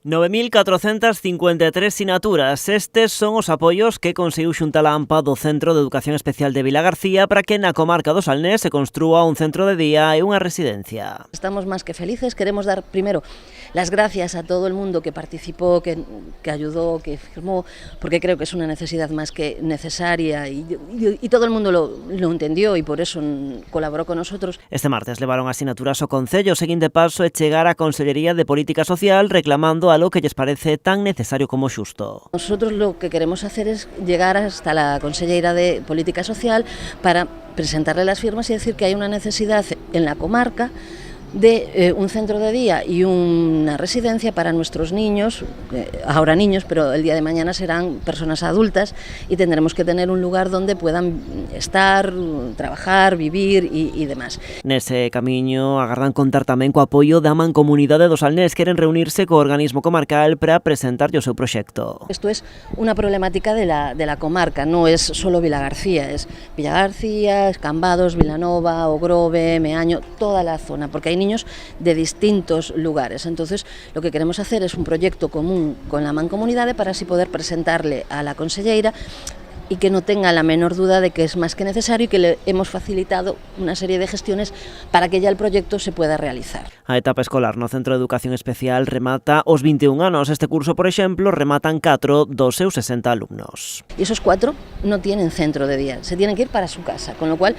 9.453 sinaturas. Estes son os apoios que conseguiu xunta a AMPA do Centro de Educación Especial de Vilagarcía para que na comarca do Salnés se construa un centro de día e unha residencia. Estamos más que felices, queremos dar primero las gracias a todo el mundo que participó, que ayudó, que firmó, porque creo que es una necesidad más que necesaria y todo el mundo lo entendió y por eso colaboró con nosotros. Este martes levaron asinaturas ao Concello. O seguinte paso é chegar á Consellería de Política Social reclamando algo que lles parece tan necesario como xusto. Nosotros lo que queremos hacer es llegar hasta la Conselleira de Política Social para presentarle las firmas y decir que hay una necesidad en la comarca de un centro de día y una residencia para nuestros niños, ahora niños, pero el día de mañana serán personas adultas y tendremos que tener un lugar donde puedan estar, trabajar, vivir y demás. Nese camiño agardan contar tamén co apoio da Mancomunidade do Salnés. Queren reunirse co organismo comarcal para presentarlle o seu proxecto. Esto es una problemática de la comarca, no es solo Vilagarcía, es Vilagarcía, Cambados, Vilanova, Ogrove, Meaño, toda la zona, porque hay niños de distintos lugares. Entonces, lo que queremos hacer es un proyecto común con la Mancomunidade para así poder presentarle a la conselleira y que no tenga la menor duda de que es más que necesario y que le hemos facilitado una serie de gestiones para que ya el proyecto se pueda realizar. A etapa escolar no Centro de Educación Especial remata os 21 anos. Este curso, por exemplo, rematan 4 dos seus 60 alumnos. Y esos 4 no tienen centro de día, se tienen que ir para su casa, con lo cual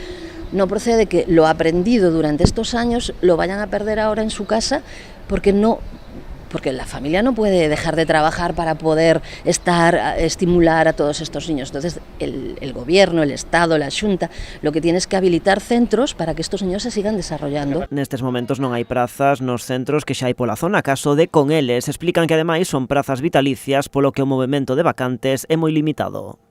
no procede que lo aprendido durante estos años lo vayan a perder ahora en su casa porque la familia no puede dejar de trabajar para poder estimular a todos estos niños. Entonces, el gobierno, el Estado, la Xunta, lo que tiene es que habilitar centros para que estos niños se sigan desarrollando. Nestes momentos non hai prazas nos centros que xa hai pola zona. Caso de con eles, explican que ademais son prazas vitalicias, polo que o movemento de vacantes é moi limitado.